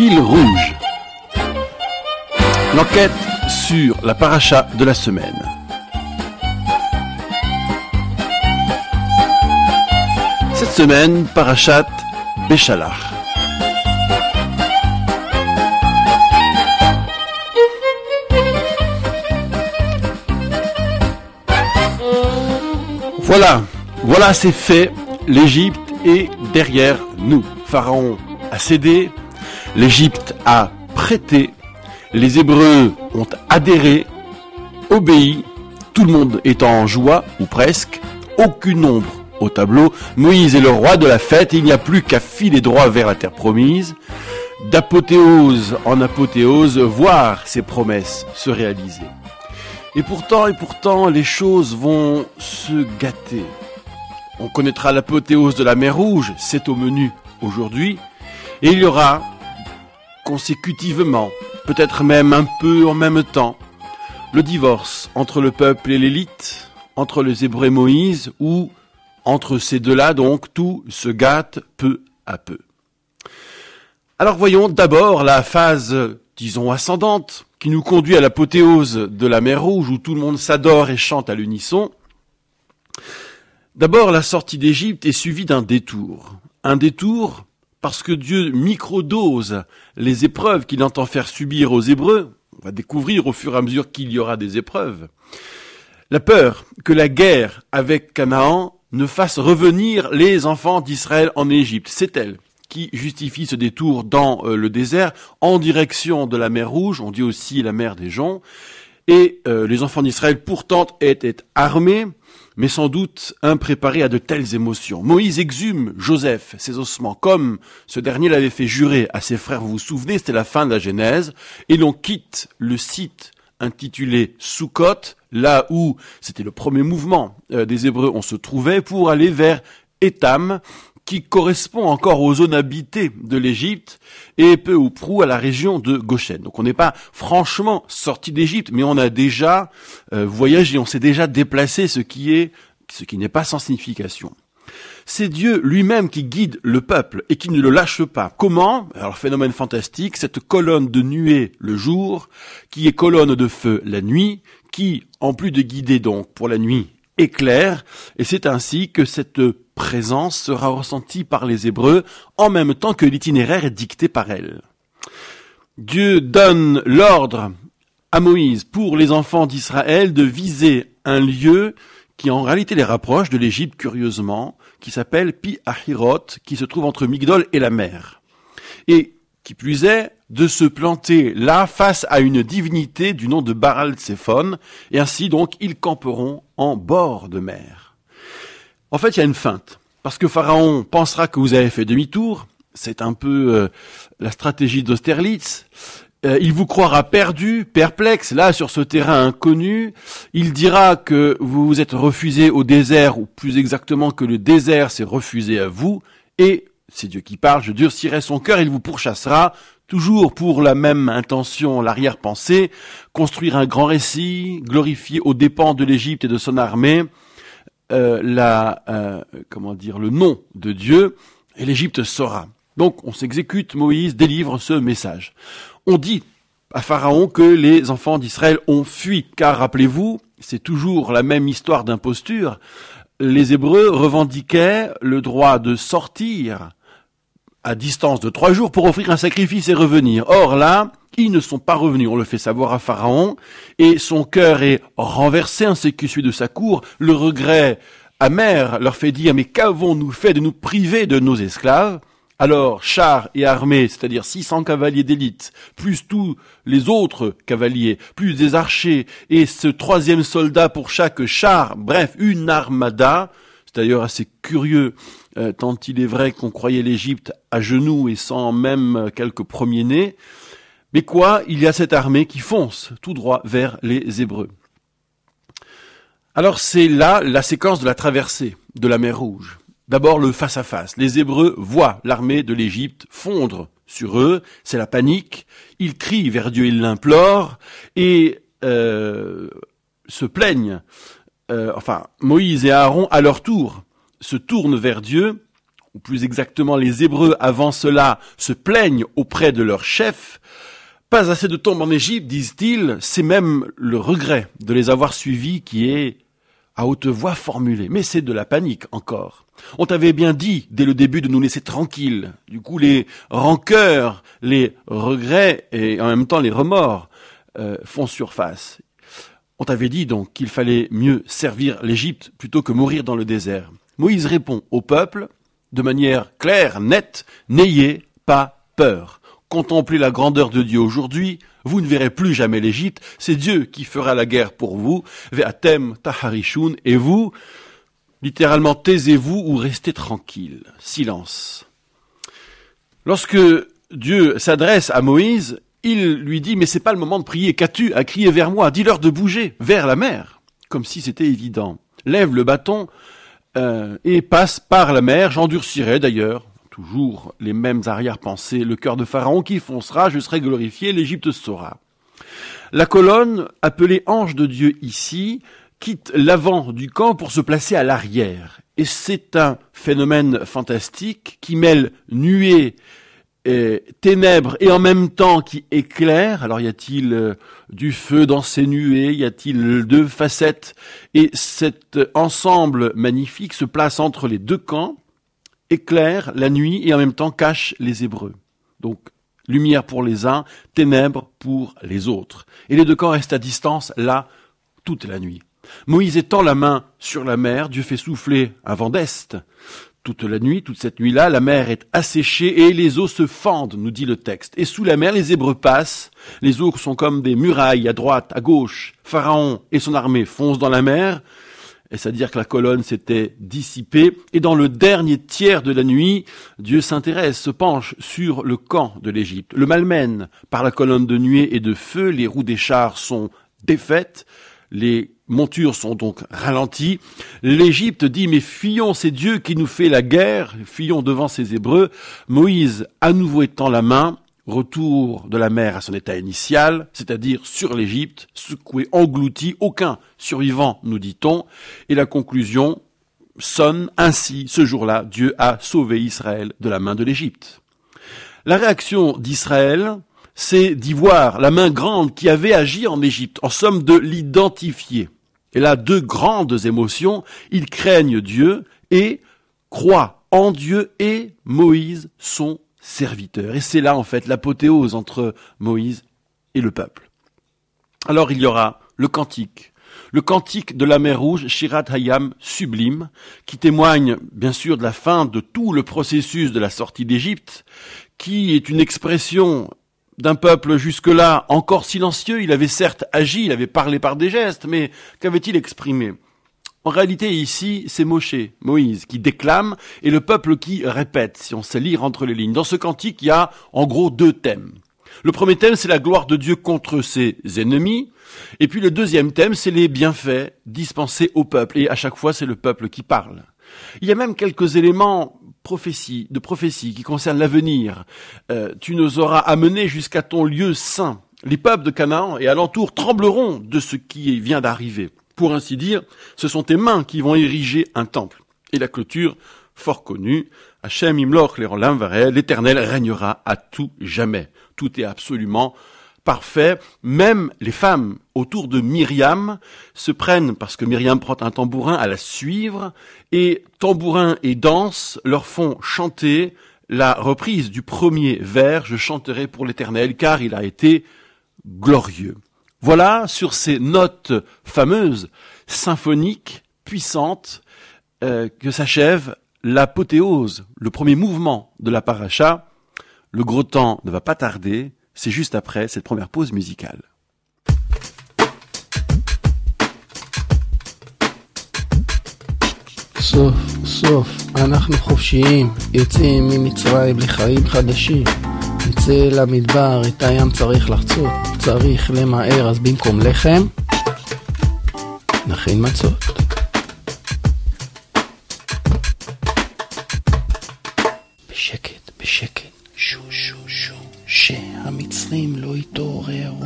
Fil rouge. L'enquête sur la paracha de la semaine. Cette semaine, parachat Béchalach. Voilà, c'est fait. L'Égypte est derrière nous. Pharaon a cédé, l'Égypte a prêté, les Hébreux ont adhéré, obéi, tout le monde est en joie, ou presque, aucune ombre au tableau. Moïse est le roi de la fête, il n'y a plus qu'à filer droit vers la terre promise, d'apothéose en apothéose, voir ses promesses se réaliser. Et pourtant, les choses vont se gâter. On connaîtra l'apothéose de la mer Rouge, c'est au menu aujourd'hui, et il y aura consécutivement, peut-être même un peu en même temps, le divorce entre le peuple et l'élite, entre les Hébreux et Moïse, ou entre ces deux-là, donc, tout se gâte peu à peu. Alors voyons d'abord la phase, disons, ascendante, qui nous conduit à l'apothéose de la mer Rouge, où tout le monde s'adore et chante à l'unisson. D'abord, la sortie d'Égypte est suivie d'un détour. Un détour parce que Dieu microdose les épreuves qu'il entend faire subir aux Hébreux. On va découvrir au fur et à mesure qu'il y aura des épreuves. La peur que la guerre avec Canaan ne fasse revenir les enfants d'Israël en Égypte. C'est elle qui justifie ce détour dans le désert en direction de la mer Rouge. On dit aussi la mer des Joncs. Et les enfants d'Israël pourtant étaient armés, mais sans doute impréparés à de telles émotions. Moïse exhume Joseph, ses ossements, comme ce dernier l'avait fait jurer à ses frères. Vous vous souvenez, c'était la fin de la Genèse. Et l'on quitte le site intitulé Sukkot, là où c'était le premier mouvement des Hébreux, on se trouvait, pour aller vers Étam, qui correspond encore aux zones habitées de l'Égypte et peu ou prou à la région de Goshen. Donc on n'est pas franchement sorti d'Égypte, mais on a déjà voyagé, on s'est déjà déplacé, ce qui n'est pas sans signification. C'est Dieu lui-même qui guide le peuple et qui ne le lâche pas. Comment? Alors phénomène fantastique, cette colonne de nuée le jour, qui est colonne de feu la nuit, qui, en plus de guider donc pour la nuit, éclaire, et c'est ainsi que cette présence sera ressentie par les Hébreux en même temps que l'itinéraire est dicté par elle. Dieu donne l'ordre à Moïse pour les enfants d'Israël de viser un lieu qui en réalité les rapproche de l'Égypte curieusement, qui s'appelle Pi-Hahiroth, qui se trouve entre Migdol et la mer. Et qui plus est, de se planter là face à une divinité du nom de Baal-Tséphon, et ainsi donc ils camperont en bord de mer. En fait, il y a une feinte, parce que Pharaon pensera que vous avez fait demi-tour, c'est un peu la stratégie d'Austerlitz. Il vous croira perdu, perplexe, là sur ce terrain inconnu. Il dira que vous vous êtes refusé au désert, ou plus exactement que le désert s'est refusé à vous, et c'est Dieu qui parle, je durcirai son cœur, il vous pourchassera, toujours pour la même intention, l'arrière-pensée, construire un grand récit, glorifier aux dépens de l'Égypte et de son armée le nom de Dieu, et l'Égypte saura. Donc on s'exécute, Moïse délivre ce message. On dit à Pharaon que les enfants d'Israël ont fui, car rappelez-vous, c'est toujours la même histoire d'imposture. Les Hébreux revendiquaient le droit de sortir à distance de 3 jours pour offrir un sacrifice et revenir. Or là, ils ne sont pas revenus. On le fait savoir à Pharaon, et son cœur est renversé, ainsi que celui de sa cour. Le regret amer leur fait dire, mais qu'avons-nous fait de nous priver de nos esclaves? Alors, chars et armées, c'est-à-dire 600 cavaliers d'élite, plus tous les autres cavaliers, plus des archers, et ce 3e soldat pour chaque char, bref, une armada. C'est d'ailleurs assez curieux, tant il est vrai qu'on croyait l'Égypte à genoux et sans même quelques premiers-nés. Mais quoi, il y a cette armée qui fonce tout droit vers les Hébreux. Alors c'est là la séquence de la traversée de la mer Rouge. D'abord le face-à-face. Les Hébreux voient l'armée de l'Égypte fondre sur eux. C'est la panique. Ils crient vers Dieu, ils l'implorent et se plaignent. Moïse et Aaron, à leur tour, se tournent vers Dieu, ou plus exactement les Hébreux avant cela, se plaignent auprès de leur chef. Pas assez de tombes en Égypte, disent-ils, c'est même le regret de les avoir suivis qui est à haute voix formulé. Mais c'est de la panique encore. On t'avait bien dit dès le début de nous laisser tranquilles. Du coup, les rancœurs, les regrets et en même temps les remords font surface. On t'avait dit donc qu'il fallait mieux servir l'Égypte plutôt que mourir dans le désert. Moïse répond au peuple de manière claire, nette, n'ayez pas peur. Contemplez la grandeur de Dieu aujourd'hui, vous ne verrez plus jamais l'Égypte, c'est Dieu qui fera la guerre pour vous, ve'atem taharishun, et vous, littéralement, taisez-vous ou restez tranquille. Silence. Lorsque Dieu s'adresse à Moïse, il lui dit, mais c'est pas le moment de prier, qu'as-tu à crier vers moi? Dis-leur de bouger vers la mer, comme si c'était évident. Lève le bâton et passe par la mer, j'endurcirai d'ailleurs. Toujours les mêmes arrière-pensées, le cœur de Pharaon qui foncera, je serai glorifié, l'Égypte saura. La colonne, appelée ange de Dieu ici, quitte l'avant du camp pour se placer à l'arrière. Et c'est un phénomène fantastique qui mêle nuées, ténèbres et en même temps qui éclaire. Alors y a-t-il du feu dans ces nuées? Y a-t-il deux facettes? Et cet ensemble magnifique se place entre les deux camps, éclaire la nuit et en même temps cache les Hébreux. Donc, lumière pour les uns, ténèbres pour les autres. Et les deux camps restent à distance, là, toute la nuit. Moïse étend la main sur la mer, Dieu fait souffler un vent d'est. Toute la nuit, toute cette nuit-là, la mer est asséchée et les eaux se fendent, nous dit le texte. Et sous la mer, les Hébreux passent. Les eaux sont comme des murailles à droite, à gauche. Pharaon et son armée foncent dans la mer. Et c'est-à-dire que la colonne s'était dissipée. Et dans le dernier tiers de la nuit, Dieu s'intéresse, se penche sur le camp de l'Égypte. Le malmène par la colonne de nuée et de feu. Les roues des chars sont défaites. Les montures sont donc ralenties. L'Égypte dit, mais fuyons, c'est Dieu qui nous fait la guerre. Fuyons devant ces Hébreux. Moïse, à nouveau étend la main. Retour de la mer à son état initial, c'est-à-dire sur l'Égypte, secoué, englouti, aucun survivant, nous dit-on. Et la conclusion sonne ainsi, ce jour-là, Dieu a sauvé Israël de la main de l'Égypte. La réaction d'Israël, c'est d'y voir la main grande qui avait agi en Égypte, en somme de l'identifier. Et là, deux grandes émotions, ils craignent Dieu et croient en Dieu et Moïse, son serviteur. Et c'est là, en fait, l'apothéose entre Moïse et le peuple. Alors, il y aura le cantique de la mer Rouge, Shirat Hayam, sublime, qui témoigne, bien sûr, de la fin de tout le processus de la sortie d'Égypte, qui est une expression d'un peuple jusque-là encore silencieux. Il avait certes agi, il avait parlé par des gestes, mais qu'avait-il exprimé? En réalité, ici, c'est Moïse, qui déclame, et le peuple qui répète, si on sait lire entre les lignes. Dans ce cantique, il y a, en gros, deux thèmes. Le premier thème, c'est la gloire de Dieu contre ses ennemis, et puis le deuxième thème, c'est les bienfaits dispensés au peuple, et à chaque fois, c'est le peuple qui parle. Il y a même quelques éléments de prophétie qui concernent l'avenir. Tu nous auras amenés jusqu'à ton lieu saint. Les peuples de Canaan et alentours trembleront de ce qui vient d'arriver. Pour ainsi dire, ce sont tes mains qui vont ériger un temple. Et la clôture, fort connue, Hachem Imloch Le'olam Vareh, l'Éternel régnera à tout jamais. Tout est absolument parfait. Même les femmes autour de Myriam se prennent, parce que Myriam prend un tambourin, à la suivre, et tambourin et danse leur font chanter la reprise du premier vers, je chanterai pour l'Éternel, car il a été glorieux. Voilà, sur ces notes fameuses, symphoniques, puissantes, que s'achève l'apothéose, le premier mouvement de la paracha. Le gros temps ne va pas tarder, c'est juste après cette première pause musicale. סוף סוף אנחנו חופשיים, יוצאים ממצרים לחיים חדשים. נצא למדבר, את הים צריך לחצות, צריך למהר, אז במקום לחם נכין מצות. בשקט, בשקט, שו שו שו, שהמצרים לא יתעוררו.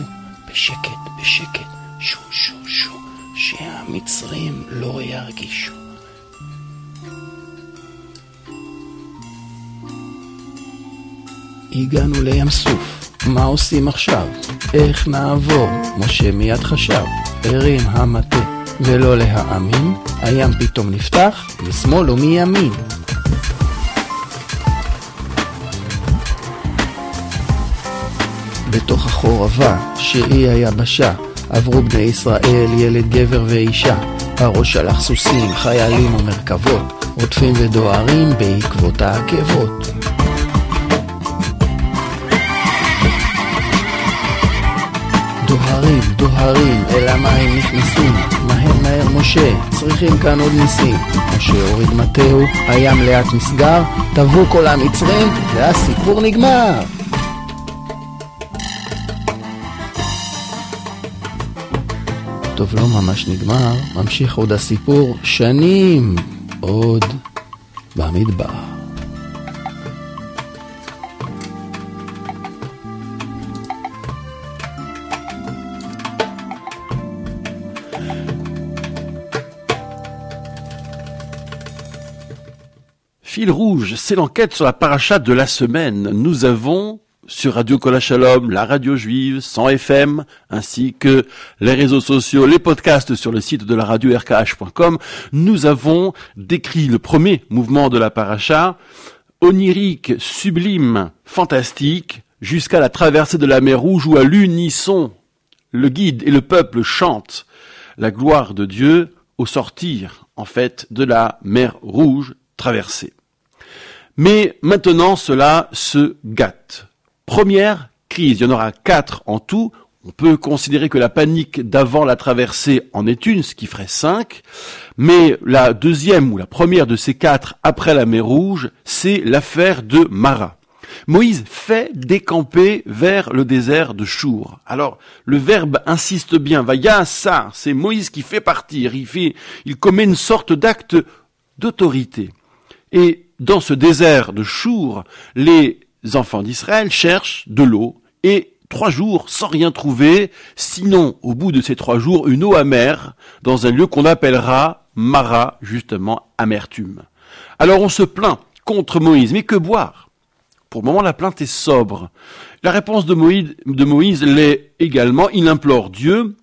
בשקט, בשקט, שו שו שו, שהמצרים לא ירגישו. הגענו לים סוף, מה עושים עכשיו? איך נעבור? משה מיד חשב, הרים המטה ולא להאמין, הים פתאום נפתח משמאל ומימין. בתוך החורבה שהיא היבשה עברו בני ישראל, ילד גבר ואישה. הראש שלח סוסים, חיילים ומרכבות, רודפים ודוהרים בעקבות העקבות. דוהרים אל המים נכנסים, מהר משה, צריכים כאן עוד ניסים. משה הוריד מטהו, הים לאט נסגר, טבעו כל המצרים והסיפור נגמר. טוב, לא ממש נגמר, ממשיך עוד הסיפור שנים עוד במדבר. Fil rouge, c'est l'enquête sur la paracha de la semaine. Nous avons sur Radio Kol HaShalom, la radio juive, 100 FM, ainsi que les réseaux sociaux, les podcasts sur le site de la radio rkh.com, nous avons décrit le premier mouvement de la paracha, onirique, sublime, fantastique, jusqu'à la traversée de la mer Rouge où à l'unisson, le guide et le peuple chantent la gloire de Dieu au sortir, en fait, de la mer Rouge traversée. Mais maintenant, cela se gâte. Première crise, il y en aura 4 en tout. On peut considérer que la panique d'avant la traversée en est une, ce qui ferait 5. Mais la deuxième ou la première de ces 4 après la mer Rouge, c'est l'affaire de Mara. Moïse fait décamper vers le désert de Chour. Alors, le verbe insiste bien, Vayasa, c'est Moïse qui fait partir, il commet une sorte d'acte d'autorité. Et dans ce désert de Chour, les enfants d'Israël cherchent de l'eau et 3 jours sans rien trouver, sinon au bout de ces 3 jours une eau amère dans un lieu qu'on appellera Mara, justement amertume. Alors on se plaint contre Moïse, mais que boire? Pour le moment la plainte est sobre. La réponse de Moïse l'est également, il implore Dieu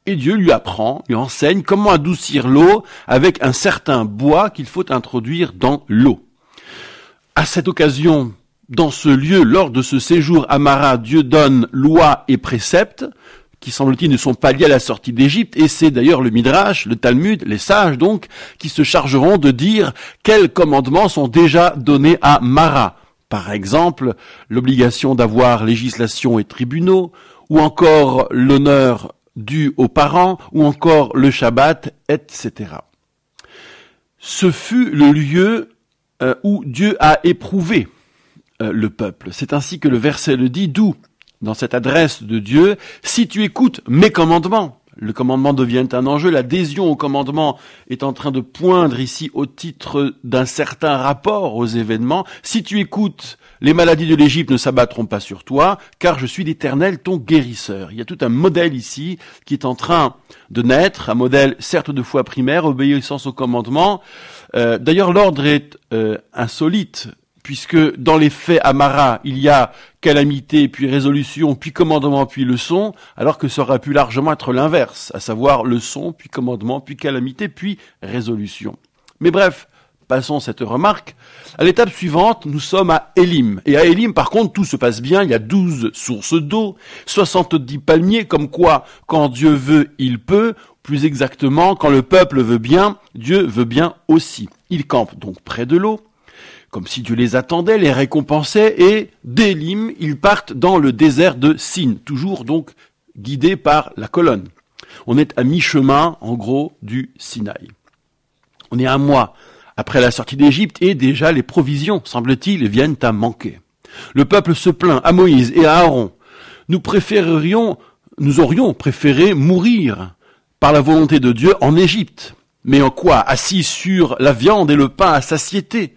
et Dieu lui apprend, lui enseigne comment adoucir l'eau avec un certain bois qu'il faut introduire dans l'eau. À cette occasion, dans ce lieu, lors de ce séjour à Mara, Dieu donne loi et préceptes, qui semble-t-il ne sont pas liés à la sortie d'Égypte, et c'est d'ailleurs le Midrash, le Talmud, les sages donc, qui se chargeront de dire quels commandements sont déjà donnés à Mara. Par exemple, l'obligation d'avoir législation et tribunaux, ou encore l'honneur dû aux parents, ou encore le Shabbat, etc. Ce fut le lieu où Dieu a éprouvé le peuple. C'est ainsi que le verset le dit, d'où, dans cette adresse de Dieu, si tu écoutes mes commandements, le commandement devient un enjeu, l'adhésion au commandement est en train de poindre ici au titre d'un certain rapport aux événements, si tu écoutes, les maladies de l'Égypte ne s'abattront pas sur toi, car je suis l'Éternel, ton guérisseur. Il y a tout un modèle ici qui est en train de naître, un modèle certes de foi primaire, obéissance au commandement. D'ailleurs, l'ordre est insolite, puisque dans les faits à Mara, il y a calamité, puis résolution, puis commandement, puis leçon, alors que ça aurait pu largement être l'inverse, à savoir leçon, puis commandement, puis calamité, puis résolution. Mais bref, passons cette remarque. À l'étape suivante, nous sommes à Élim. Et à Élim, par contre, tout se passe bien, il y a 12 sources d'eau, 70 palmiers, comme quoi, quand Dieu veut, il peut. Plus exactement, quand le peuple veut bien, Dieu veut bien aussi. Ils campent donc près de l'eau, comme si Dieu les attendait, les récompensait, et d'Élim, ils partent dans le désert de Sin, toujours donc guidés par la colonne. On est à mi-chemin, en gros, du Sinaï. On est 1 mois après la sortie d'Égypte, et déjà les provisions, semble-t-il, viennent à manquer. Le peuple se plaint à Moïse et à Aaron. Nous aurions préféré mourir par la volonté de Dieu en Égypte. Mais en quoi? Assis sur la viande et le pain à satiété.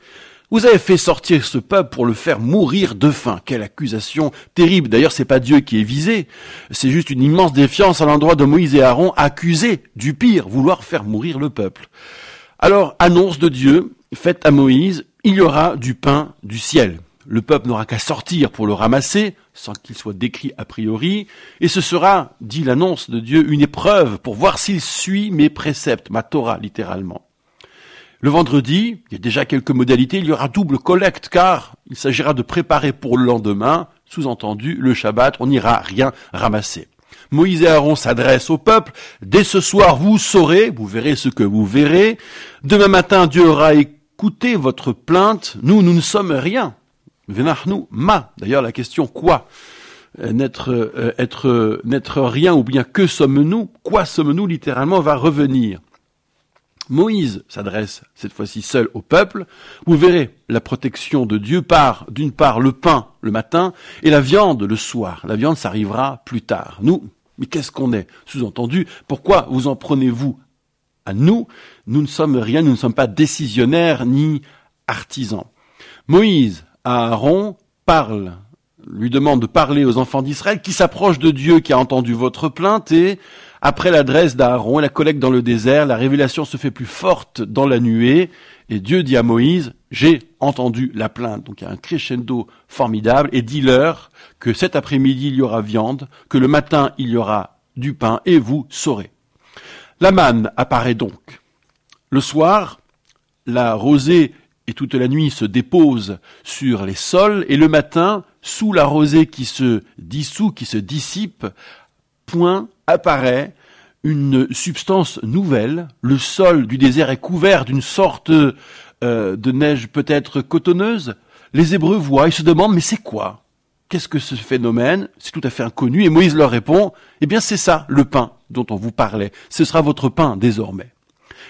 Vous avez fait sortir ce peuple pour le faire mourir de faim. Quelle accusation terrible. D'ailleurs, c'est pas Dieu qui est visé. C'est juste une immense défiance à l'endroit de Moïse et Aaron, accusés du pire, vouloir faire mourir le peuple. Alors, annonce de Dieu, faite à Moïse, il y aura du pain du ciel. le peuple n'aura qu'à sortir pour le ramasser, sans qu'il soit décrit a priori, et ce sera, dit l'annonce de Dieu, une épreuve pour voir s'il suit mes préceptes, ma Torah littéralement. Le vendredi, il y a déjà quelques modalités, il y aura double collecte, car il s'agira de préparer pour le lendemain, sous-entendu, le Shabbat, on n'ira rien ramasser. Moïse et Aaron s'adressent au peuple. Dès ce soir, vous saurez, vous verrez ce que vous verrez. Demain matin, Dieu aura écouté votre plainte. Nous ne sommes rien. Venachnu ma. D'ailleurs, la question quoi? N'être rien ou bien que sommes-nous? Quoi sommes-nous littéralement va revenir. Moïse s'adresse cette fois-ci seul au peuple. Vous verrez la protection de Dieu par, d'une part, le pain le matin et la viande le soir. La viande, ça arrivera plus tard. Nous, mais qu'est-ce qu'on est? Sous-entendu, pourquoi vous en prenez-vous à nous? Nous ne sommes rien, nous ne sommes pas décisionnaires ni artisans. Moïse à Aaron parle, lui demande de parler aux enfants d'Israël qui s'approchent de Dieu qui a entendu votre plainte et après l'adresse d'Aaron et la collecte dans le désert, la révélation se fait plus forte dans la nuée et Dieu dit à Moïse, j'ai entendu la plainte. Donc il y a un crescendo formidable et dis-leur que cet après-midi il y aura viande, que le matin il y aura du pain et vous saurez. La manne apparaît donc. Le soir, la rosée et toute la nuit se dépose sur les sols et le matin, sous la rosée qui se dissout, qui se dissipe, point apparaît une substance nouvelle. Le sol du désert est couvert d'une sorte de neige peut-être cotonneuse. Les Hébreux voient et se demandent, mais c'est quoi? Qu'est-ce que ce phénomène? C'est tout à fait inconnu. Et Moïse leur répond, eh bien c'est ça, le pain dont on vous parlait. Ce sera votre pain désormais.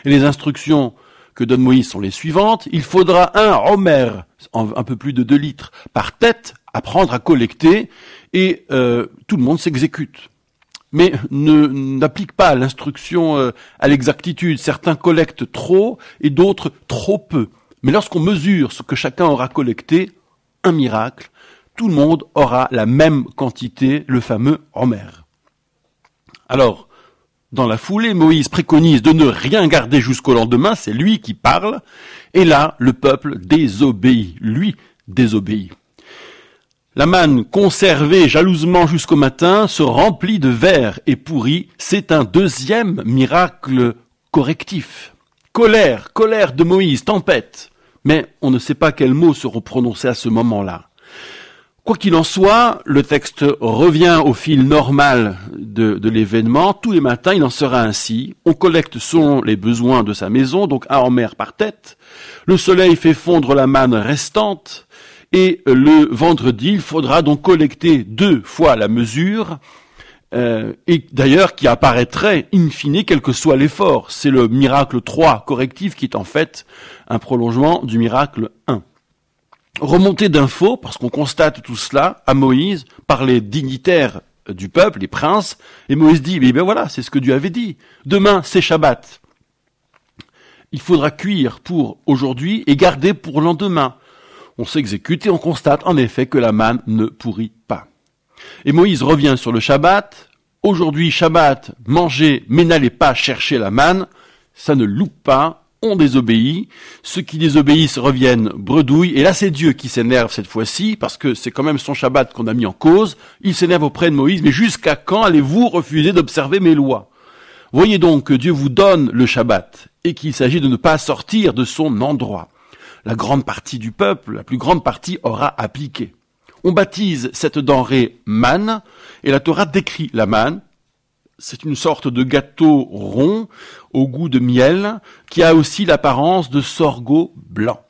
Et les instructions que donne Moïse sont les suivantes. Il faudra un homer, un peu plus de 2 litres, par tête, à prendre à collecter, et tout le monde s'exécute. Mais n'applique pas l'instruction à l'exactitude. Certains collectent trop et d'autres trop peu. Mais lorsqu'on mesure ce que chacun aura collecté, un miracle, tout le monde aura la même quantité, le fameux homer. Alors, dans la foulée, Moïse préconise de ne rien garder jusqu'au lendemain, c'est lui qui parle, et là, le peuple désobéit, lui désobéit. La manne conservée jalousement jusqu'au matin se remplit de vers et pourrit. C'est un deuxième miracle correctif. Colère de Moïse, tempête. Mais on ne sait pas quels mots seront prononcés à ce moment-là. Quoi qu'il en soit, le texte revient au fil normal de l'événement. Tous les matins, il en sera ainsi. On collecte selon les besoins de sa maison, donc un homer par tête. Le soleil fait fondre la manne restante. Et le vendredi, il faudra donc collecter 2 fois la mesure, et d'ailleurs qui apparaîtrait in fine, quel que soit l'effort. C'est le miracle 3 correctif qui est en fait un prolongement du miracle 1. Remontée d'infos, parce qu'on constate tout cela, à Moïse, par les dignitaires du peuple, les princes, et Moïse dit, mais ben voilà, c'est ce que Dieu avait dit. Demain, c'est Shabbat. Il faudra cuire pour aujourd'hui et garder pour le lendemain. On s'exécute et on constate en effet que la manne ne pourrit pas. Et Moïse revient sur le Shabbat. Aujourd'hui, Shabbat, mangez, mais n'allez pas chercher la manne. Ça ne loupe pas, on désobéit. Ceux qui désobéissent reviennent bredouilles. Et là, c'est Dieu qui s'énerve cette fois-ci, parce que c'est quand même son Shabbat qu'on a mis en cause. Il s'énerve auprès de Moïse. Mais jusqu'à quand allez-vous refuser d'observer mes lois? Voyez donc que Dieu vous donne le Shabbat et qu'il s'agit de ne pas sortir de son endroit. La grande partie du peuple, la plus grande partie aura appliqué. On baptise cette denrée manne, et la Torah décrit la manne. C'est une sorte de gâteau rond, au goût de miel, qui a aussi l'apparence de sorgho blanc.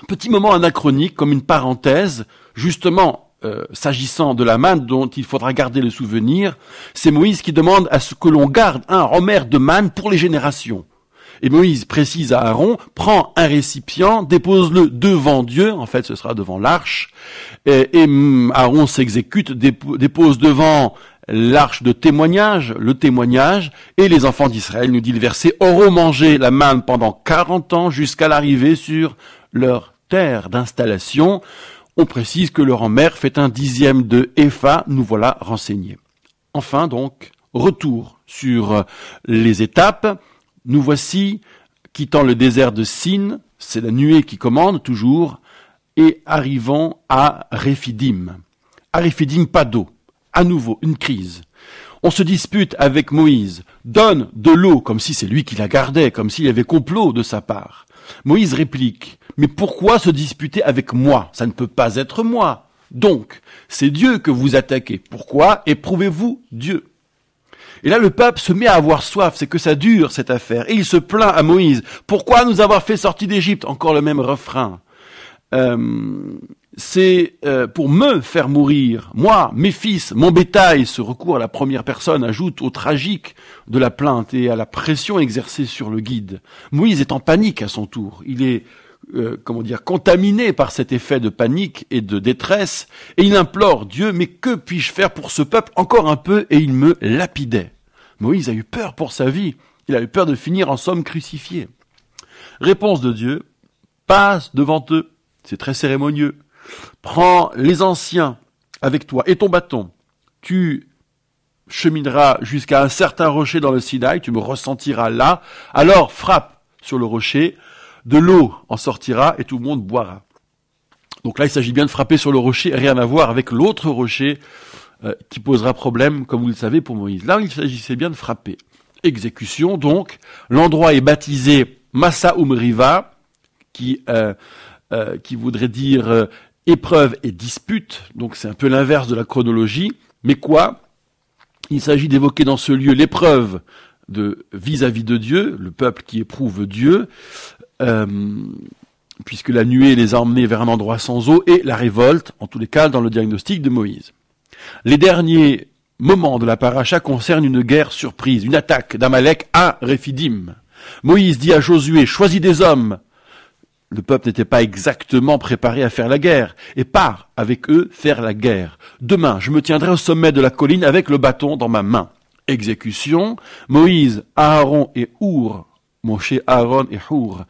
Petit moment anachronique, comme une parenthèse, justement, s'agissant de la manne dont il faudra garder le souvenir, c'est Moïse qui demande à ce que l'on garde un homer de manne pour les générations. Et Moïse précise à Aaron, prends un récipient, dépose-le devant Dieu, en fait ce sera devant l'arche, et Aaron s'exécute, dépose devant l'arche de témoignage, le témoignage, et les enfants d'Israël, nous dit le verset, auront mangé la manne pendant 40 ans jusqu'à l'arrivée sur leur terre d'installation. On précise que leur homer fait un 10e de épha, nous voilà renseignés. Enfin donc, retour sur les étapes. Nous voici quittant le désert de Sin, c'est la nuée qui commande toujours, et arrivant à Réphidim. À Réphidim, pas d'eau. À nouveau, une crise. On se dispute avec Moïse. Donne de l'eau, comme si c'est lui qui la gardait, comme s'il y avait complot de sa part. Moïse réplique, mais pourquoi se disputer avec moi? Ça ne peut pas être moi. Donc, c'est Dieu que vous attaquez. Pourquoi éprouvez-vous Dieu? Et là, le peuple se met à avoir soif, c'est que ça dure, cette affaire. Et il se plaint à Moïse. Pourquoi nous avoir fait sortir d'Égypte? Encore le même refrain. C'est pour me faire mourir, moi, mes fils, mon bétail. Ce recours à la première personne ajoute au tragique de la plainte et à la pression exercée sur le guide. Moïse est en panique à son tour. Il est contaminé par cet effet de panique et de détresse, et il implore Dieu, mais que puis-je faire pour ce peuple? Encore un peu, et il me lapidait. Moïse a eu peur pour sa vie, il a eu peur de finir en somme crucifié. Réponse de Dieu, passe devant eux, c'est très cérémonieux, prends les anciens avec toi et ton bâton, tu chemineras jusqu'à un certain rocher dans le Sinaï, tu me ressentiras là, alors frappe sur le rocher, de l'eau en sortira et tout le monde boira. Donc là, il s'agit bien de frapper sur le rocher, rien à voir avec l'autre rocher qui posera problème, comme vous le savez, pour Moïse. Là, il s'agissait bien de frapper. Exécution, donc. L'endroit est baptisé Massa Umriva, qui voudrait dire épreuve et dispute. Donc c'est un peu l'inverse de la chronologie. Mais quoi? Il s'agit d'évoquer dans ce lieu l'épreuve vis-à-vis de Dieu, le peuple qui éprouve Dieu, puisque la nuée les a emmenés vers un endroit sans eau, et la révolte, en tous les cas, dans le diagnostic de Moïse. Les derniers moments de la paracha concernent une guerre surprise, une attaque d'Amalek à Réphidim. Moïse dit à Josué, choisis des hommes. Le peuple n'était pas exactement préparé à faire la guerre, et part avec eux faire la guerre. Demain, je me tiendrai au sommet de la colline avec le bâton dans ma main. Exécution, Moïse, Aaron et Our, Moshe, Aaron et Our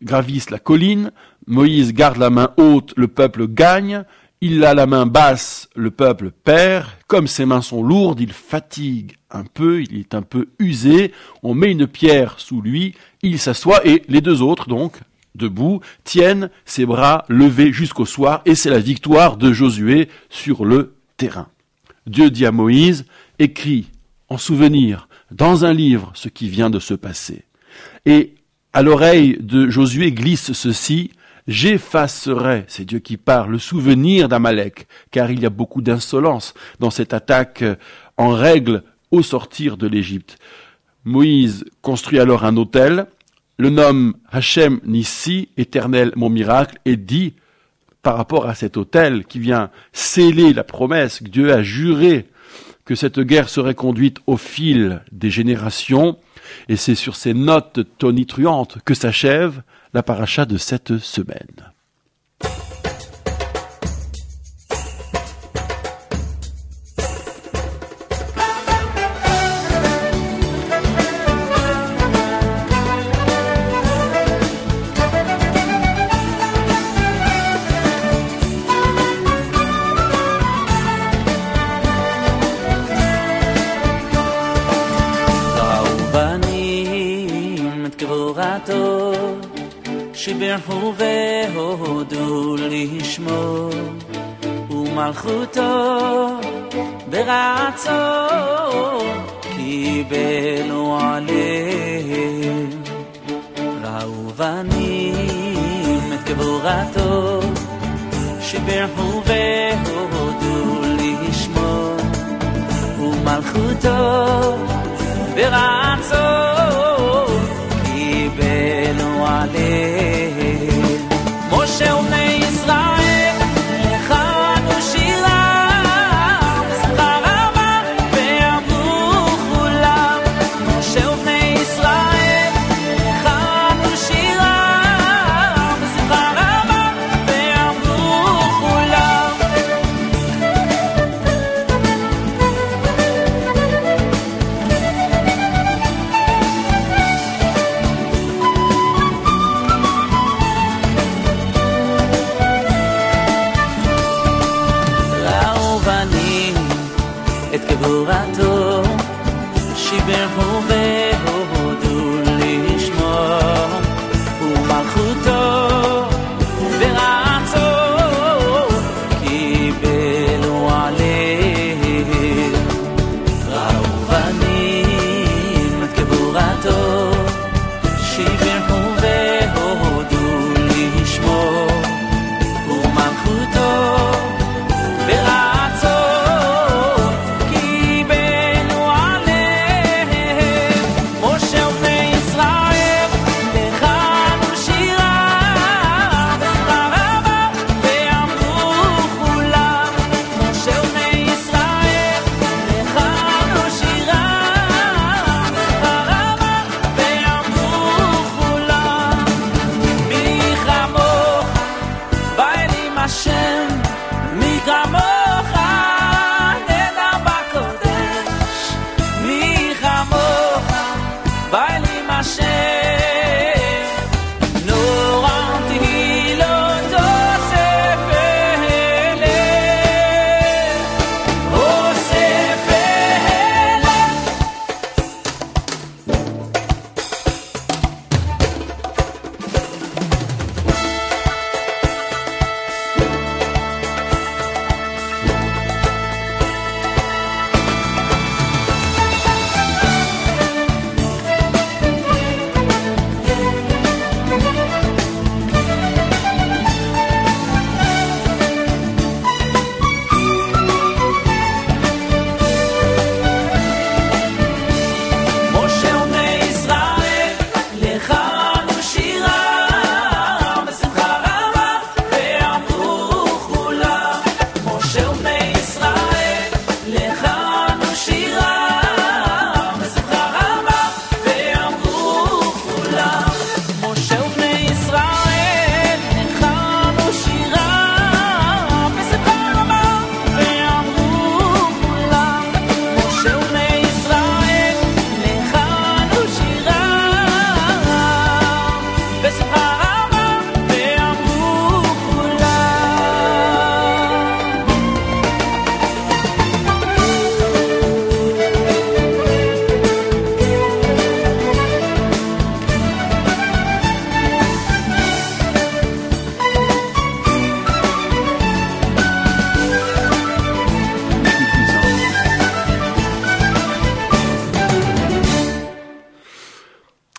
gravissent la colline, Moïse garde la main haute, le peuple gagne, il a la main basse, le peuple perd, comme ses mains sont lourdes, il fatigue un peu, il est un peu usé, on met une pierre sous lui, il s'assoit et les deux autres, donc, debout, tiennent ses bras levés jusqu'au soir, et c'est la victoire de Josué sur le terrain. Dieu dit à Moïse, écris en souvenir dans un livre ce qui vient de se passer. Et à l'oreille de Josué glisse ceci, j'effacerai, c'est Dieu qui parle, le souvenir d'Amalek, car il y a beaucoup d'insolence dans cette attaque en règle au sortir de l'Égypte. Moïse construit alors un autel, le nomme Hachem Nissi, éternel mon miracle, et dit, par rapport à cet autel qui vient sceller la promesse que Dieu a juré que cette guerre serait conduite au fil des générations, et c'est sur ces notes tonitruantes que s'achève la paracha de cette semaine. שיבחו והודו לשמו ומלכותו ברצון קיבלו עליהם ראו בנים את גבורתו שיבחו והודו לשמו ומלכותו ברצון קיבלו עליהם משה ובני ישראל לחנו שירה בשמחה רבה ואמרו כולם משה ובני ישראל לחנו שירה בשמחה רבה ואמרו כולם גבורתו שיבחו והודו לשמו ומלכותו ברצון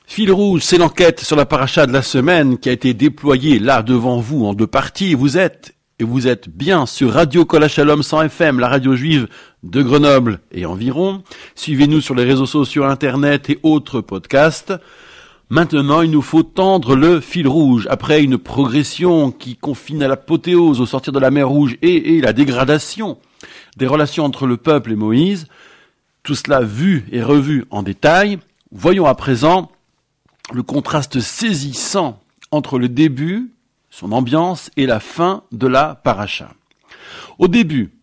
Fil rouge, c'est l'enquête sur la paracha de la semaine qui a été déployée là devant vous en 2 parties. Vous êtes bien sur Radio Kol Shalom 100 FM, la radio juive de Grenoble et environ. Suivez-nous sur les réseaux sociaux, internet et autres podcasts. Maintenant, il nous faut tendre le fil rouge. Après une progression qui confine à l'apothéose au sortir de la mer Rouge et la dégradation des relations entre le peuple et Moïse, tout cela vu et revu en détail, voyons à présent le contraste saisissant entre le début, son ambiance, et la fin de la paracha. Au début,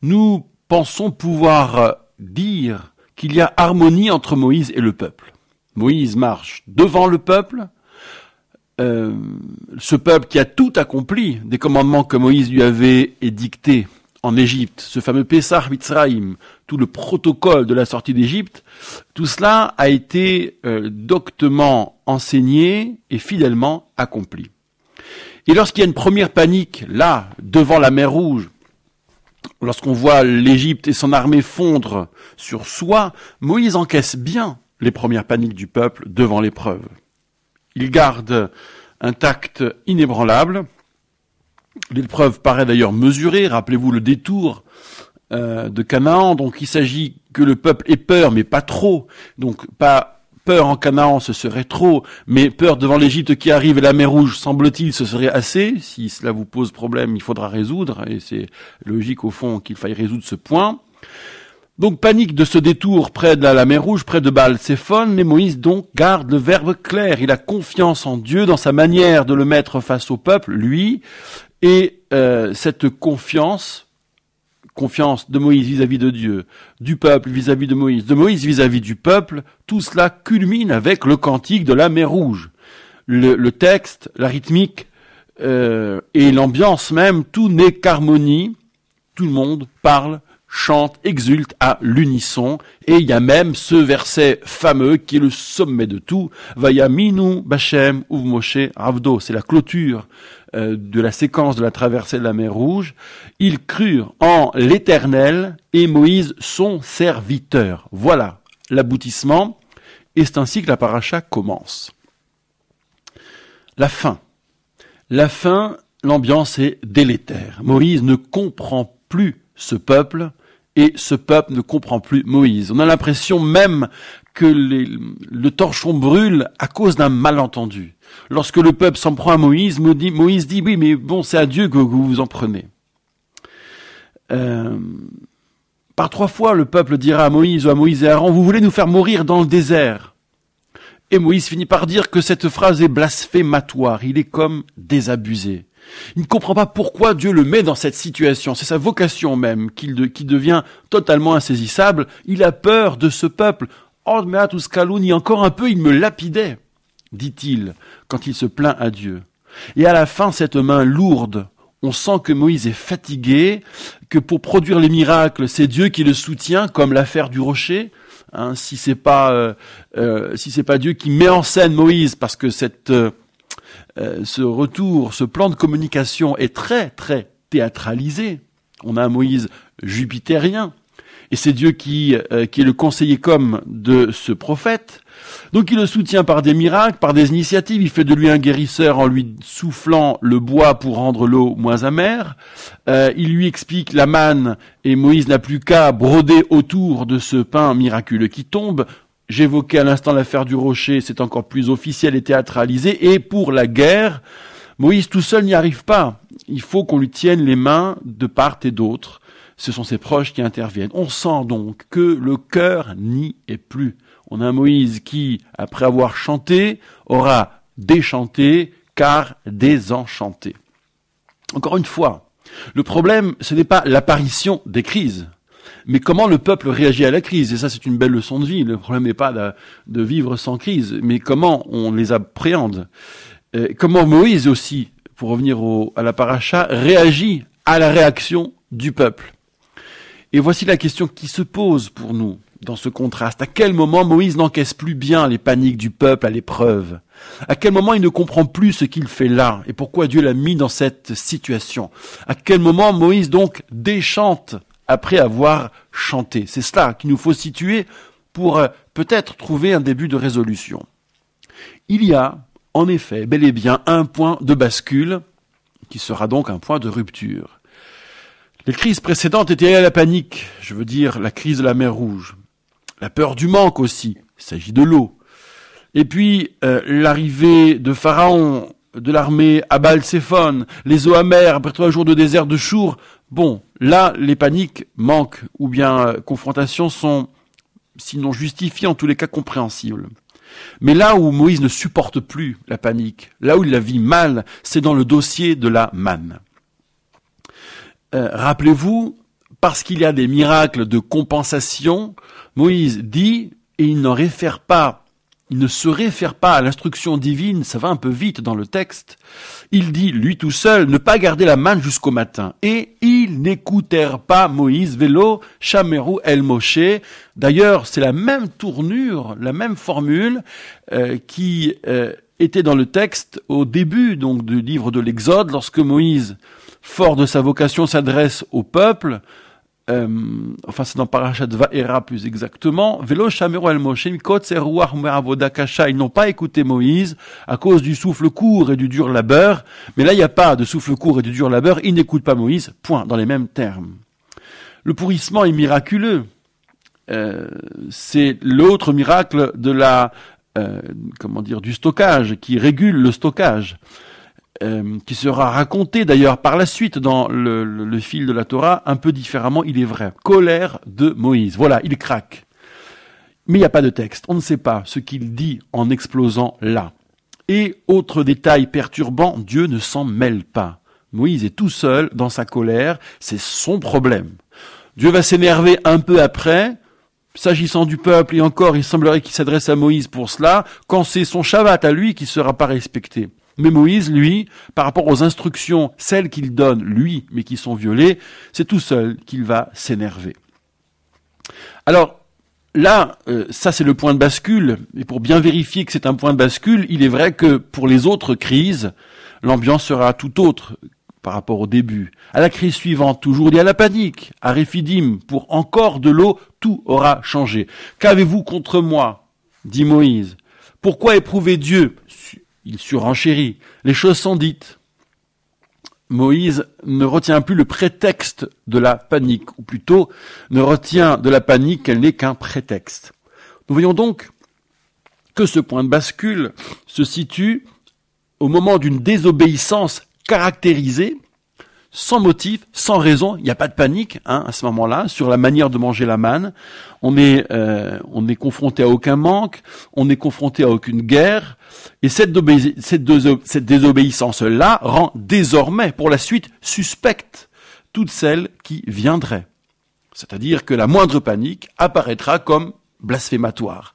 nous pensons pouvoir dire qu'il y a harmonie entre Moïse et le peuple. Moïse marche devant le peuple, ce peuple qui a tout accompli des commandements que Moïse lui avait édictés en Égypte, ce fameux Pesach Mitzrayim, tout le protocole de la sortie d'Égypte, tout cela a été doctement enseigné et fidèlement accompli. Et lorsqu'il y a une première panique, là, devant la mer Rouge, lorsqu'on voit l'Égypte et son armée fondre sur soi, Moïse encaisse bien les premières paniques du peuple devant l'épreuve. Il garde un tact inébranlable. L'épreuve paraît d'ailleurs mesurée. Rappelez-vous le détour de Canaan. Donc il s'agit que le peuple ait peur, mais pas trop. Donc pas peur en Canaan, ce serait trop. Mais peur devant l'Égypte qui arrive et la mer Rouge, semble-t-il, ce serait assez. Si cela vous pose problème, il faudra résoudre. Et c'est logique au fond qu'il faille résoudre ce point. Donc panique de ce détour près de la mer Rouge, près de Baal-Séphon, mais Moïse donc garde le verbe clair. Il a confiance en Dieu dans sa manière de le mettre face au peuple, lui. Et cette confiance de Moïse vis-à-vis de Dieu, du peuple vis-à-vis de Moïse vis-à-vis du peuple, tout cela culmine avec le cantique de la mer Rouge. Le texte, la rythmique et l'ambiance même, tout n'est qu'harmonie. Tout le monde parle, chante, exulte à l'unisson. Et il y a même ce verset fameux qui est le sommet de tout. Vayaminu Bachem Uv Moshe Avdo. C'est la clôture de la séquence de la traversée de la mer Rouge. Ils crurent en l'Éternel et Moïse son serviteur. Voilà l'aboutissement. Et c'est ainsi que la paracha commence. La fin, l'ambiance est délétère. Moïse ne comprend plus ce peuple et ce peuple ne comprend plus Moïse. On a l'impression même que le torchon brûle à cause d'un malentendu. Lorsque le peuple s'en prend à Moïse, Moïse dit « Oui, mais bon, c'est à Dieu que vous vous en prenez. » Par 3 fois, le peuple dira à Moïse et Aaron « Vous voulez nous faire mourir dans le désert ?» Et Moïse finit par dire que cette phrase est blasphématoire. Il est comme désabusé. Il ne comprend pas pourquoi Dieu le met dans cette situation. C'est sa vocation même qui devient totalement insaisissable. Il a peur de ce peuple. Od meat uskalouni, encore un peu, il me lapidait, dit-il, quand il se plaint à Dieu. Et à la fin, cette main lourde, on sent que Moïse est fatigué, que pour produire les miracles, c'est Dieu qui le soutient, comme l'affaire du rocher. Hein, si c'est pas Dieu qui met en scène Moïse, parce que ce retour, ce plan de communication est très très théâtralisé. On a un Moïse jupitérien, et c'est Dieu qui est le conseiller com de ce prophète. Donc il le soutient par des miracles, par des initiatives. Il fait de lui un guérisseur en lui soufflant le bois pour rendre l'eau moins amère. Il lui explique la manne, et Moïse n'a plus qu'à broder autour de ce pain miraculeux qui tombe. J'évoquais à l'instant l'affaire du rocher, c'est encore plus officiel et théâtralisé. Et pour la guerre, Moïse tout seul n'y arrive pas. Il faut qu'on lui tienne les mains de part et d'autre. Ce sont ses proches qui interviennent. On sent donc que le cœur n'y est plus. On a un Moïse qui, après avoir chanté, aura déchanté, car désenchanté. Encore une fois, le problème, ce n'est pas l'apparition des crises, mais comment le peuple réagit à la crise. Et ça, c'est une belle leçon de vie. Le problème n'est pas de vivre sans crise, mais comment on les appréhende. Comment Moïse aussi, pour revenir à la paracha, réagit à la réaction du peuple. Et voici la question qui se pose pour nous dans ce contraste. À quel moment Moïse n'encaisse plus bien les paniques du peuple à l'épreuve? À quel moment il ne comprend plus ce qu'il fait là et pourquoi Dieu l'a mis dans cette situation? À quel moment Moïse donc déchante après avoir chanté? C'est cela qu'il nous faut situer pour peut-être trouver un début de résolution. Il y a en effet bel et bien un point de bascule qui sera donc un point de rupture. Les crises précédentes étaient liées à la panique, je veux dire la crise de la mer Rouge. La peur du manque aussi, il s'agit de l'eau. Et puis l'arrivée de Pharaon, de l'armée à Baal-Séphon, les eaux amères après 3 jours de désert de Chour. Bon, là les paniques manquent, ou bien confrontations sont, sinon justifiées, en tous les cas compréhensibles. Mais là où Moïse ne supporte plus la panique, là où il la vit mal, c'est dans le dossier de la manne. Rappelez-vous, parce qu'il y a des miracles de compensation, Moïse dit, et il ne se réfère pas à l'instruction divine, ça va un peu vite dans le texte, il dit, lui tout seul, ne pas garder la manne jusqu'au matin. Et ils n'écoutèrent pas Moïse, vélo, Shameru el Moshe. D'ailleurs, c'est la même tournure, la même formule qui était dans le texte au début donc du livre de l'Exode, lorsque Moïse, fort de sa vocation, s'adresse au peuple. Enfin, c'est dans Parashat Va'era plus exactement. Velo shameru el Moshe mikotz ruach me'avoda kasha. Ils n'ont pas écouté Moïse à cause du souffle court et du dur labeur. Mais là, il n'y a pas de souffle court et du dur labeur. Ils n'écoutent pas Moïse. Point. Dans les mêmes termes. Le pourrissement est miraculeux. C'est l'autre miracle de du stockage, qui régule le stockage. Qui sera raconté d'ailleurs par la suite dans le fil de la Torah, un peu différemment, il est vrai. Colère de Moïse. Voilà, il craque. Mais il n'y a pas de texte. On ne sait pas ce qu'il dit en explosant là. Et autre détail perturbant, Dieu ne s'en mêle pas. Moïse est tout seul dans sa colère, c'est son problème. Dieu va s'énerver un peu après, s'agissant du peuple, et encore, il semblerait qu'il s'adresse à Moïse pour cela, quand c'est son Shabbat à lui qui ne sera pas respecté. Mais Moïse, lui, par rapport aux instructions, celles qu'il donne, lui, mais qui sont violées, c'est tout seul qu'il va s'énerver. Alors, là, ça c'est le point de bascule, et pour bien vérifier que c'est un point de bascule, il est vrai que pour les autres crises, l'ambiance sera tout autre par rapport au début. À la crise suivante, toujours il y a la panique. À Réphidim, pour encore de l'eau, tout aura changé. Qu'avez-vous contre moi? Dit Moïse. Pourquoi éprouver Dieu? Il surenchérit. Les choses sont dites. Moïse ne retient plus le prétexte de la panique, ou plutôt ne retient de la panique qu'elle n'est qu'un prétexte. Nous voyons donc que ce point de bascule se situe au moment d'une désobéissance caractérisée, sans motif, sans raison. Il n'y a pas de panique à ce moment-là sur la manière de manger la manne. On est confronté à aucun manque, on n'est confronté à aucune guerre. Et cette désobéissance-là rend désormais, pour la suite, suspecte toutes celles qui viendraient. C'est-à-dire que la moindre panique apparaîtra comme blasphématoire.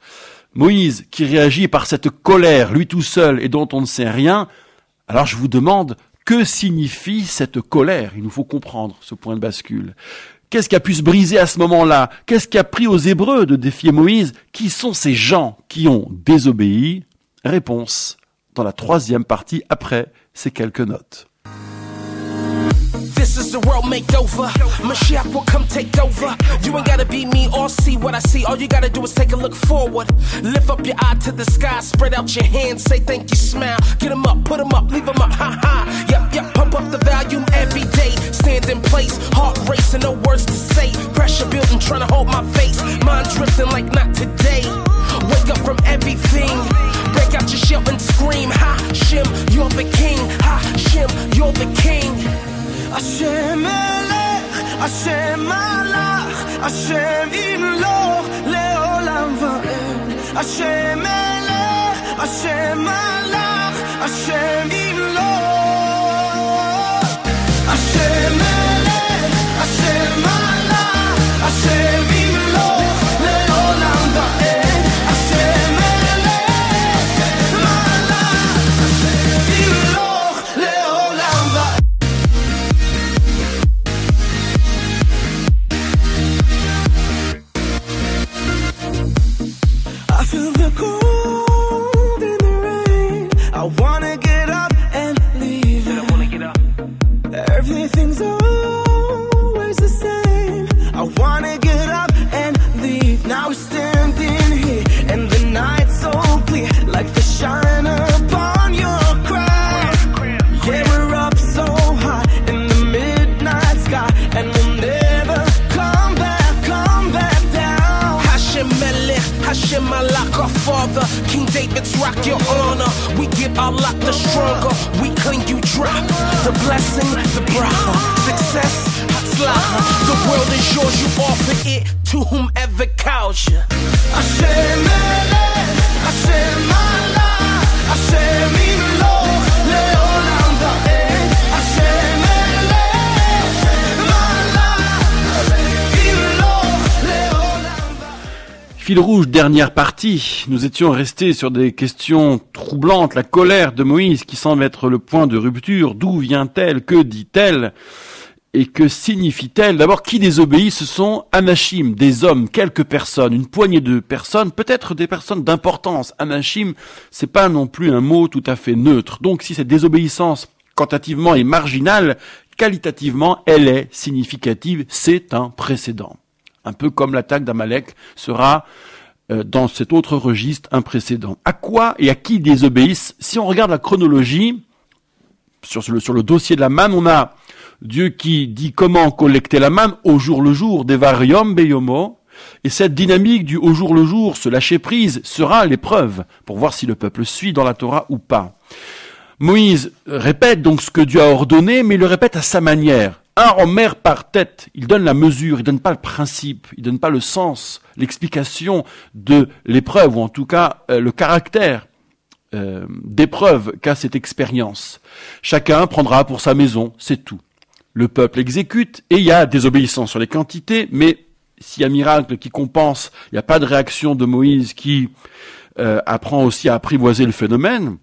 Moïse, qui réagit par cette colère, lui tout seul, et dont on ne sait rien, alors je vous demande, que signifie cette colère? Il nous faut comprendre ce point de bascule. Qu'est-ce qui a pu se briser à ce moment-là? Qu'est-ce qui a pris aux Hébreux de défier Moïse? Qui sont ces gens qui ont désobéi? Réponse dans la 3e partie, après ces quelques notes. This is the world makeover. Mashiach will come take over. You ain't gotta be me or see what I see. All you gotta do is take a look forward. Lift up your eye to the sky. Spread out your hands. Say thank you, smile. Get 'em up, put 'em up, leave 'em up. Ha ha. Yep, pump up the volume every day. Stand in place. Heart racing, no words to say. Pressure building, trying to hold my face. Mind drifting like not today. Wake up from everything. Break out your shell and scream. Ha, Shem, you're the king. Ha, Shem, you're the king. Hashem Melech, Hashem Malach, Hashem Imloch, Leolam Vaed. Hashem Melech, Hashem Malach, Hashem Imloch. Hashem Melech, Hashem Malach, Hashem Imloch, Leolam Vaed. Hashem Melech, Malach, Hashem Imloch, Leolam Vaed. I feel the cold in the rain. I wanna get up and leave. I wanna get up. Everything's always the same. I wanna get up and leave. Now we're standing here and the night's so clear, like the shine upon your crown. Yeah, we're up so high in the midnight sky, and we'll never come back down. Hashem Melech, Hashem Malach, our Father, King David's rock, your honor. We give our lot the stronger. We cling, you drop. The blessing, the bracha, success, hatzlacha. The world is yours, you offer it to whomever calls you. Hashem Melech, Hashem Malach, Hashem Imloch, Leolam Vaed. Hashem Melech, Malach, Imloch, Leolam Vaed. Fil rouge, dernière partie. Nous étions restés sur des questions troublantes. La colère de Moïse qui semble être le point de rupture. D'où vient-elle? Que dit-elle? Et que signifie-t-elle? D'abord, qui désobéit? Ce sont anachim, des hommes, quelques personnes, une poignée de personnes, peut-être des personnes d'importance. Anachim, c'est pas non plus un mot tout à fait neutre. Donc, si cette désobéissance quantitativement est marginale, qualitativement, elle est significative. C'est un précédent. Un peu comme l'attaque d'Amalek sera dans cet autre registre un précédent. À quoi et à qui désobéissent? Si on regarde la chronologie, sur le dossier de la manne, on a Dieu qui dit comment collecter la manne au jour le jour, Devar Yom Beyomo, et cette dynamique du au jour le jour, ce lâcher prise, sera l'épreuve pour voir si le peuple suit dans la Torah ou pas. Moïse répète donc ce que Dieu a ordonné, mais il le répète à sa manière. Un omer par tête, il donne la mesure, il donne pas le principe, il donne pas le sens, l'explication de l'épreuve, ou en tout cas le caractère d'épreuve qu'a cette expérience. Chacun prendra pour sa maison, c'est tout. Le peuple exécute, et il y a désobéissance sur les quantités, mais s'il y a miracle qui compense, il n'y a pas de réaction de Moïse qui apprend aussi à apprivoiser le phénomène.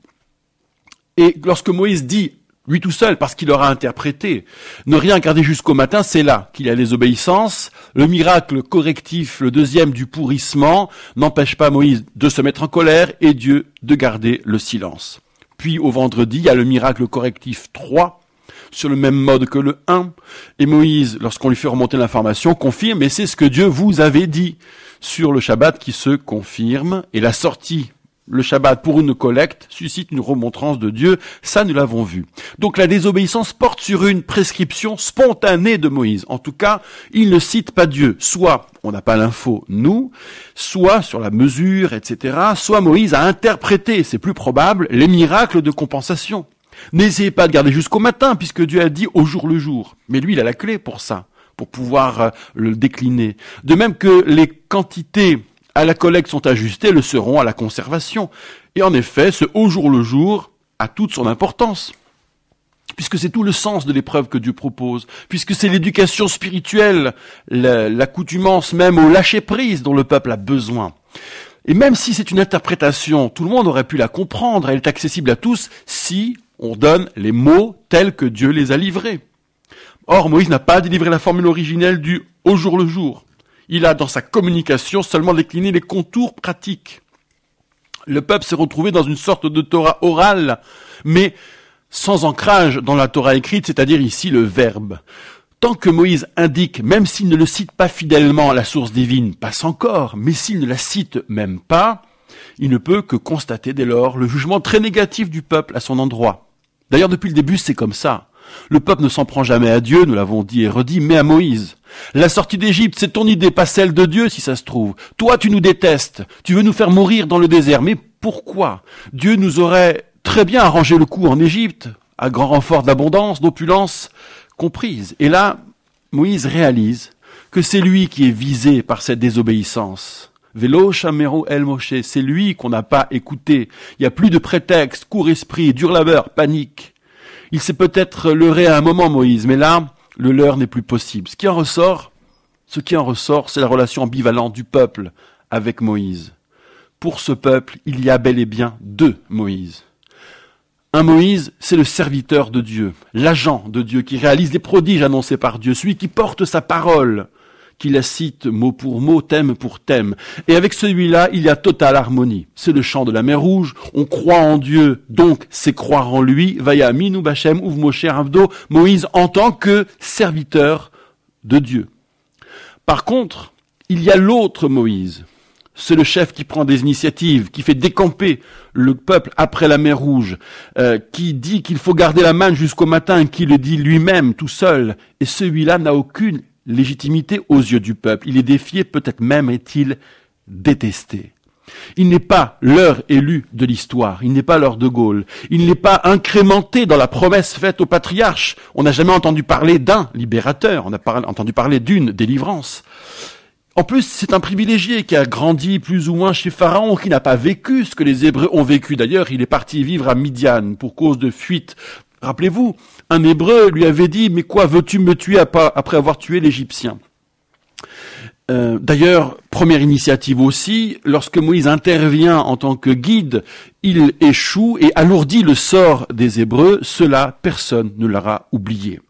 Et lorsque Moïse dit, lui tout seul, parce qu'il aura interprété, ne rien garder jusqu'au matin, c'est là qu'il y a désobéissance. Le miracle correctif, le deuxième du pourrissement, n'empêche pas Moïse de se mettre en colère et Dieu de garder le silence. Puis au vendredi, il y a le miracle correctif 3, sur le même mode que le 1. Et Moïse, lorsqu'on lui fait remonter l'information, confirme, et c'est ce que Dieu vous avait dit sur le Shabbat qui se confirme. Et la sortie, le Shabbat pour une collecte, suscite une remontrance de Dieu. Ça, nous l'avons vu. Donc la désobéissance porte sur une prescription spontanée de Moïse. En tout cas, il ne cite pas Dieu. Soit on n'a pas l'info, nous, soit sur la mesure, etc. Soit Moïse a interprété, c'est plus probable, les miracles de compensation. N'essayez pas de garder jusqu'au matin, puisque Dieu a dit au jour le jour. Mais lui, il a la clé pour ça, pour pouvoir le décliner. De même que les quantités à la collecte sont ajustées, le seront à la conservation. Et en effet, ce au jour le jour a toute son importance, puisque c'est tout le sens de l'épreuve que Dieu propose, puisque c'est l'éducation spirituelle, l'accoutumance même au lâcher-prise dont le peuple a besoin. Et même si c'est une interprétation, tout le monde aurait pu la comprendre, elle est accessible à tous si on donne les mots tels que Dieu les a livrés. Or, Moïse n'a pas délivré la formule originelle du « au jour le jour ». Il a, dans sa communication, seulement décliné les contours pratiques. Le peuple s'est retrouvé dans une sorte de Torah orale, mais sans ancrage dans la Torah écrite, c'est-à-dire ici le verbe. Tant que Moïse indique, même s'il ne le cite pas fidèlement à la source divine, passe encore, mais s'il ne la cite même pas, il ne peut que constater dès lors le jugement très négatif du peuple à son endroit. D'ailleurs, depuis le début, c'est comme ça. Le peuple ne s'en prend jamais à Dieu, nous l'avons dit et redit, mais à Moïse. La sortie d'Égypte, c'est ton idée, pas celle de Dieu, si ça se trouve. Toi, tu nous détestes. Tu veux nous faire mourir dans le désert. Mais pourquoi? Dieu nous aurait très bien arrangé le coup en Égypte, à grand renfort d'abondance, d'opulence comprise. Et là, Moïse réalise que c'est lui qui est visé par cette désobéissance. Vélo Shameru El Moshe, c'est lui qu'on n'a pas écouté. Il n'y a plus de prétexte, court esprit, dur labeur, panique. Il s'est peut-être leurré à un moment, Moïse, mais là, le leurre n'est plus possible. Ce qui en ressort, c'est la relation ambivalente du peuple avec Moïse. Pour ce peuple, il y a bel et bien deux Moïse. Un Moïse, c'est le serviteur de Dieu, l'agent de Dieu qui réalise des prodiges annoncés par Dieu, celui qui porte sa parole, qui la cite mot pour mot, thème pour thème. Et avec celui-là, il y a totale harmonie. C'est le chant de la mer Rouge, on croit en Dieu, donc c'est croire en lui. Vaya minu bachem uv Moshe avdo, Moïse en tant que serviteur de Dieu. Par contre, il y a l'autre Moïse. C'est le chef qui prend des initiatives, qui fait décamper le peuple après la mer Rouge, qui dit qu'il faut garder la manne jusqu'au matin, qui le dit lui-même tout seul. Et celui-là n'a aucune légitimité aux yeux du peuple. Il est défié, peut-être même est-il détesté. Il n'est pas leur élu de l'histoire, il n'est pas leur de Gaulle, il n'est pas incrémenté dans la promesse faite au patriarche. On n'a jamais entendu parler d'un libérateur, on a entendu parler d'une délivrance. En plus, c'est un privilégié qui a grandi plus ou moins chez Pharaon, qui n'a pas vécu ce que les Hébreux ont vécu. D'ailleurs, il est parti vivre à Midian pour cause de fuite. Rappelez-vous, un Hébreu lui avait dit « Mais quoi, veux-tu me tuer après avoir tué l'Égyptien ?» D'ailleurs, première initiative aussi, lorsque Moïse intervient en tant que guide, il échoue et alourdit le sort des Hébreux. Cela, personne ne l'aura oublié.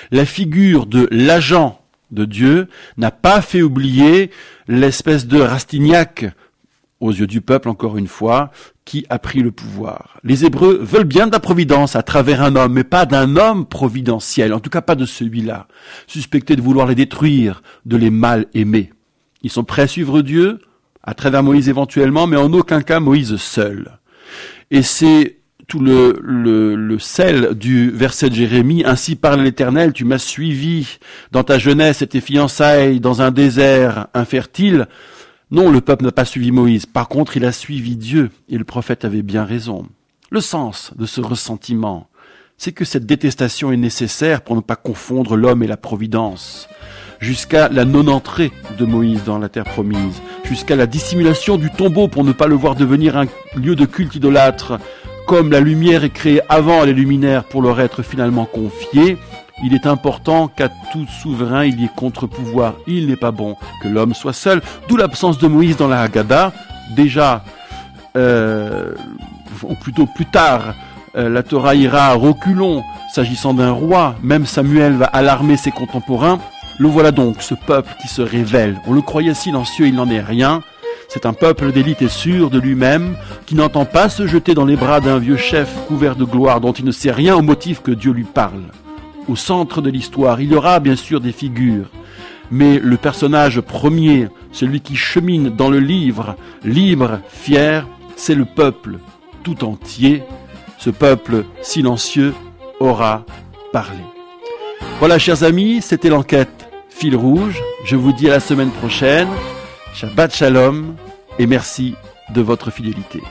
La figure de l'agent de Dieu n'a pas fait oublier l'espèce de Rastignac, aux yeux du peuple encore une fois, qui a pris le pouvoir. Les Hébreux veulent bien de la providence à travers un homme, mais pas d'un homme providentiel, en tout cas pas de celui-là, suspecté de vouloir les détruire, de les mal aimer. Ils sont prêts à suivre Dieu, à travers Moïse éventuellement, mais en aucun cas Moïse seul. Et c'est tout le sel du verset de Jérémie, « Ainsi parle l'Éternel, tu m'as suivi dans ta jeunesse et tes fiançailles dans un désert infertile. » Non, le peuple n'a pas suivi Moïse. Par contre, il a suivi Dieu, et le prophète avait bien raison. Le sens de ce ressentiment, c'est que cette détestation est nécessaire pour ne pas confondre l'homme et la providence. Jusqu'à la non-entrée de Moïse dans la terre promise, jusqu'à la dissimulation du tombeau pour ne pas le voir devenir un lieu de culte idolâtre, comme la lumière est créée avant les luminaires pour leur être finalement confiée, il est important qu'à tout souverain il y ait contre-pouvoir. Il n'est pas bon que l'homme soit seul, d'où l'absence de Moïse dans la Haggadah. Déjà, ou plutôt plus tard, la Torah ira à reculons s'agissant d'un roi. Même Samuel va alarmer ses contemporains. Le voilà donc, ce peuple qui se révèle. On le croyait silencieux, il n'en est rien. C'est un peuple d'élite et sûr de lui-même, qui n'entend pas se jeter dans les bras d'un vieux chef couvert de gloire dont il ne sait rien au motif que Dieu lui parle. Au centre de l'histoire, il y aura bien sûr des figures, mais le personnage premier, celui qui chemine dans le livre, libre, fier, c'est le peuple tout entier. Ce peuple silencieux aura parlé. Voilà, chers amis, c'était l'enquête Fil Rouge. Je vous dis à la semaine prochaine. Shabbat Shalom et merci de votre fidélité.